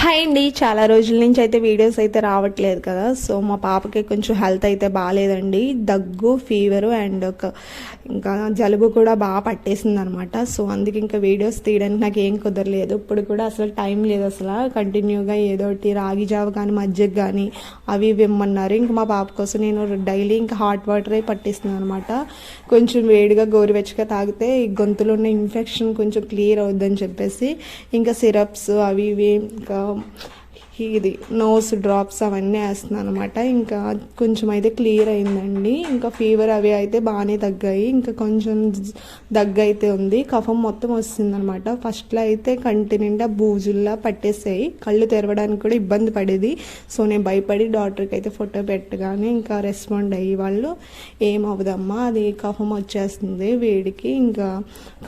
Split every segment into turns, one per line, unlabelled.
Hi అండి. చాలా రోజుల నుంచి అయితే వీడియోస్ అయితే రావట్లేదు కదా. సో మా పాపకి కొంచెం హెల్త్ అయితే బాగాలేదండి. దగ్గు, ఫీవరు అండ్ ఇంకా జలుబు కూడా బాగా పట్టేసింది అనమాట. సో అందుకే ఇంకా వీడియోస్ తీయడానికి నాకు ఏం కుదరలేదు. ఇప్పుడు కూడా అసలు టైం లేదు. అసలు కంటిన్యూగా ఏదో ఒకటి రాగి జావ కానీ మజ్జిగ కానీ అవి ఇవ్వమన్నారు. ఇంకా మా పాప కోసం నేను డైలీ ఇంకా హాట్ వాటరే పట్టిస్తున్నాను అనమాట. కొంచెం వేడిగా గోరువెచ్చగా తాగితే ఈ గొంతులో ఉన్న ఇన్ఫెక్షన్ కొంచెం క్లియర్ అవుద్దని చెప్పేసి ఇంకా సిరప్స్ అవి ఇవి ఇంకా ఇది నోస్ డ్రాప్స్ అవన్నీ వేస్తున్నాను అనమాట. ఇంకా కొంచెం అయితే క్లియర్ అయిందండి. ఇంకా ఫీవర్ అవి అయితే బాగానే తగ్గాయి. ఇంకా కొంచెం దగ్గు అయితే ఉంది. కఫం మొత్తం వస్తుందనమాట. ఫస్ట్లో అయితే కంటి నిండా బూజుల్లా పట్టేసాయి. కళ్ళు తెరవడానికి కూడా ఇబ్బంది పడేది. సో నేను భయపడి డాక్టర్కి అయితే ఫోటో పెట్టగానే ఇంకా రెస్పాండ్ అయ్యి వాళ్ళు ఏమవుదమ్మా అది కఫం వచ్చేస్తుంది వేడికి, ఇంకా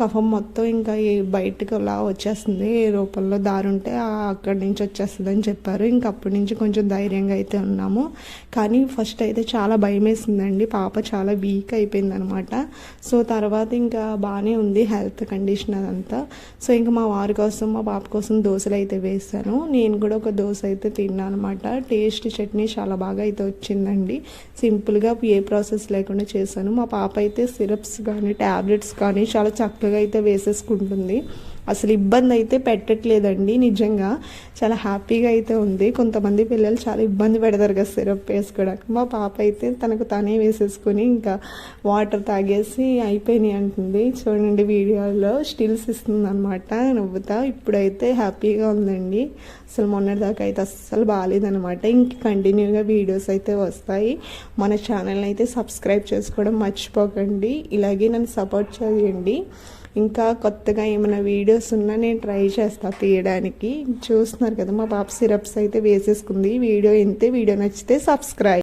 కఫం మొత్తం ఇంకా బయటకు అలా వచ్చేస్తుంది, ఏ రూపంలో దారుంటే అక్కడి నుంచి వచ్చేస్తుంది అని చెప్పారు. ఇంకా అప్పటి నుంచి కొంచెం ధైర్యంగా అయితే ఉన్నాము. కానీ ఫస్ట్ అయితే చాలా భయం వేసిందండి. పాప చాలా వీక్ అయిపోయింది అనమాట. సో తర్వాత ఇంకా బాగానే ఉంది హెల్త్ కండిషన్ అదంతా. సో ఇంకా మా వారి కోసం మా పాప కోసం దోశలు అయితే వేసాను. నేను కూడా ఒక దోశ అయితే తిన్నాను అనమాట. టేస్ట్ చట్నీ చాలా బాగా అయితే వచ్చిందండి. సింపుల్గా ఏ ప్రాసెస్ లేకుండా చేశాను. మా పాప అయితే సిరప్స్ కానీ ట్యాబ్లెట్స్ కానీ చాలా చక్కగా అయితే వేసేసుకుంటుంది. అసలు ఇబ్బంది అయితే పెట్టట్లేదండి. నిజంగా చాలా హ్యాపీగా అయితే ఉంది. కొంతమంది పిల్లలు చాలా ఇబ్బంది పెడతారు కదా సిరప్ వేసుకోవడానికి. మా పాప అయితే తనకు తనే వేసేసుకొని ఇంకా వాటర్ తాగేసి అయిపోయినాయి అంటుంది. చూడండి వీడియోలో స్టిల్స్ ఇస్తుంది అనమాట నవ్వుతా. ఇప్పుడైతే హ్యాపీగా ఉందండి. అసలు మొన్నటిదాకా అయితే అస్సలు బాగాలేదనమాట. ఇంక కంటిన్యూగా వీడియోస్ అయితే వస్తాయి. మన ఛానల్ని అయితే సబ్స్క్రైబ్ చేసుకోవడం మర్చిపోకండి. ఇలాగే నన్ను సపోర్ట్ చేయండి. ఇంకా కొత్తగా ఏమైనా వీడియోస్ ఉన్నా నేను ట్రై చేస్తా తీయడానికి. చూస్తున్నారు కదా మా పాప సిరప్స్ అయితే వేసేసుకుంది. వీడియో ఇంతే. వీడియో నచ్చితే సబ్స్క్రైబ్.